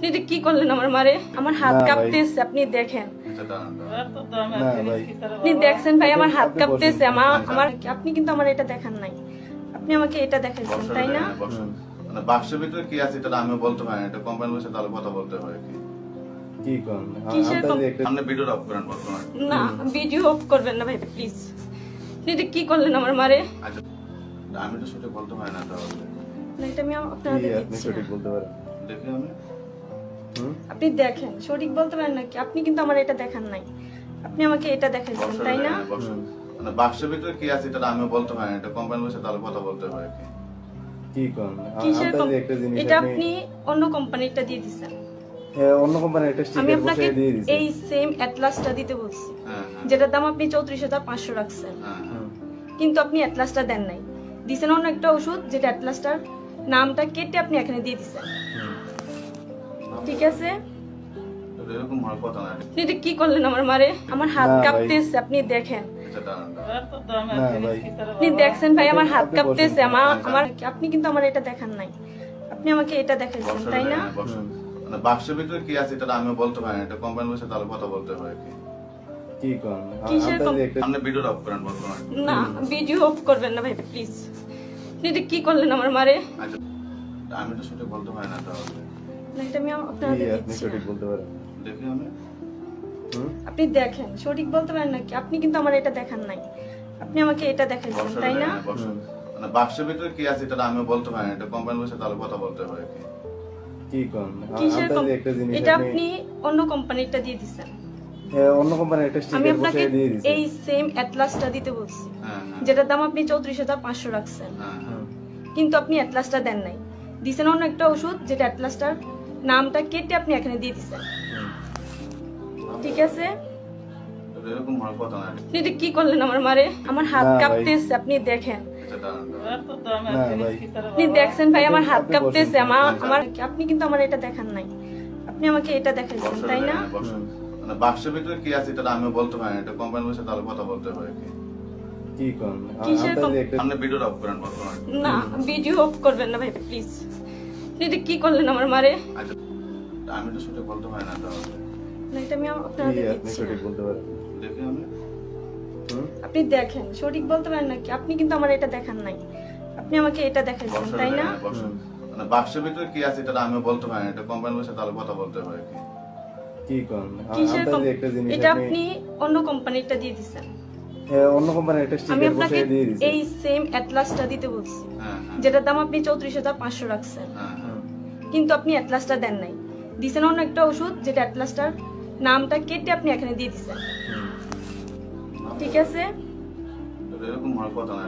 এটা কি করলেন আমার মারে? আমার হাত কাঁপতেছে, আপনি দেখেন। আপনি দেখছেন ভাই, আমার হাত কাঁপতেছে। আমার আপনি কিন্তু আমার এটা দেখান নাই, আপনি আমাকে এটা দেখাইছেন, তাই না? মানে বাক্সের ভিতরে কি আছে এটা আমি বলতে পারি না, এটা কোম্পানির বসে তাহলে কথা বলতে হয় কি কি করেন কিসের আপনি ভিডিও অফ করেন বর্তমানে? না, ভিডিও অফ করবেন না ভাই প্লিজ। এটা কি করলেন আমার মারে? আচ্ছা আমি তো সঠিক বলতে পারি না, তাহলে না, এটা আমি আপনাদের আপনি দিচ্ছি সঠিক না। বলতে পারেন? দেখি আমি আপনি দেখেন, সঠিক বলতে পারেন নাকি? আপনি কিন্তু আমার এটা দেখান নাই, আপনি আমাকে এটা দেখাইছেন, তাই না? মানে বাক্সের ভিতরে কি আছে এটা আমি বলতে পারি না, এটা কোম্পানির বসে তাহলে কথা বলতে হয় কি কি করেন কিসের একটা জিনিস এটা আপনি অন্য কোম্পানিটা দিয়ে দিছেন। অন্য কোম্পানির একটা আমি স্টিকার আপনাকে বসিয়ে দিয়ে দিয়েছি। এই সেম অ্যাটলাসটা দিতে বলছি, হ্যাঁ যেটার দাম আপনি 34,500 রাখছেন, হ্যাঁ কিন্তু আপনি অ্যাটলাসটা দেন নাই। দিছেন অন্য একটা ওষুধ, যেটা অ্যাটলাসটার নামটা কেটে আপনি এখানে দিয়ে দিছেন, ঠিক আছে? এরকম হওয়ার কথা না। এটা কি করলেন আমার মারে? আমার হাত না ভাই। কাঁপতেছে, আপনি দেখেন। আচ্ছা দাঁড়ান না ভাই, আপনি দেখছেন ভাই, আমার হাত আপনি কাঁপতেছে। বসেন। আপনি কিন্তু আমার এটা দেখান নাই, আপনি আমাকে এটা দেখাইছেন, তাই না? মানে বাক্সের ভিতরে কি আছে এটা আমি বলতে পারি না, এটা কোম্পানির বসে তাহলে কথা বলতে হয় কি কি করেন কিসের একটা আপনি ভিডিও অফ করেন বর্তমানে? না, ভিডিও অফ করবেন না ভাই প্লিজ। এটা কি করলেন আমার মারে? আচ্ছা আমি তো সঠিক বলতে পারি না, তাহলে না, এটা আমি আপনাদের আপনি দিচ্ছি সঠিক না। বলতে পারেন? দেখি আমি আপনি দেখেন, সঠিক বলতে পারেন নাকি? আপনি কিন্তু আমার এটা দেখান নাই, আপনি আমাকে এটা দেখাইছেন, তাই না? মানে বাক্সের ভিতরে কি আছে এটা আমি বলতে পারি না, এটা কোম্পানির বসে তাহলে কথা বলতে হয় কি কি করেন কিসের একটা জিনিস এটা আপনি অন্য কোম্পানিটা দিয়ে দিছেন। অন্য কোম্পানির একটা আমি স্টিকার আপনাকে বসিয়ে দিয়ে দিয়েছি। এই সেম অ্যাটলাসটা দিতে বলছি, হ্যাঁ যেটার দাম আপনি 34,500 রাখছেন, হ্যাঁ কিন্তু আপনি অ্যাটলাসটা দেন নাই। দিছেন অন্য একটা ওষুধ, যেটা অ্যাটলাসটার নামটা কেটে আপনি এখানে দিয়ে দিছেন, ঠিক আছে? এরকম হওয়ার কথা না। এটা কি করলেন আমার মারে? আমার হাত না ভাই। কাঁপতেছে, আপনি দেখেন। আচ্ছা দাঁড়ান না ভাই, আপনি দেখছেন ভাই, আমার হাত আপনি কাঁপতেছে। বসেন। আপনি কিন্তু আমার এটা দেখান নাই, আপনি আমাকে এটা দেখাইছেন, তাই না? মানে বাক্সের ভিতরে কি আছে এটা আমি বলতে পারি না, এটা কোম্পানির বসে তাহলে কথা বলতে হয় কি কি করেন কিসের একটা আপনি ভিডিও অফ করেন বর্তমানে? না, ভিডিও অফ করবেন না ভাই প্লিজ। এটা কি করলেন আমার মারে? আচ্ছা আমি তো সঠিক বলতে পারি না, তাহলে না, এটা আমি আপনাদের আপনি দিচ্ছি সঠিক না। বলতে পারেন? দেখি আমি আপনি দেখেন, সঠিক বলতে পারেন নাকি? আপনি কিন্তু আমার এটা দেখান নাই, আপনি আমাকে এটা দেখাইছেন, তাই না? মানে বাক্সের ভিতরে কি আছে এটা আমি বলতে পারি না, এটা কোম্পানির বসে তাহলে কথা বলতে হয় কি কি করেন কিসের একটা জিনিস এটা আপনি অন্য কোম্পানিটা দিয়ে দিছেন। অন্য কোম্পানির একটা আমি স্টিকার আপনাকে বসিয়ে দিয়ে দিয়েছি। এই সেম অ্যাটলাসটা দিতে বলছি, হ্যাঁ যেটার দাম আপনি 34,500 রাখছেন, হ্যাঁ কিন্তু আপনি অ্যাটলাসটা দেন নাই। দিছেন অন্য একটা ওষুধ, যেটা অ্যাটলাসটার নামটা কেটে আপনি এখানে দিয়ে দিছেন, ঠিক আছে? এরকম হওয়ার কথা না।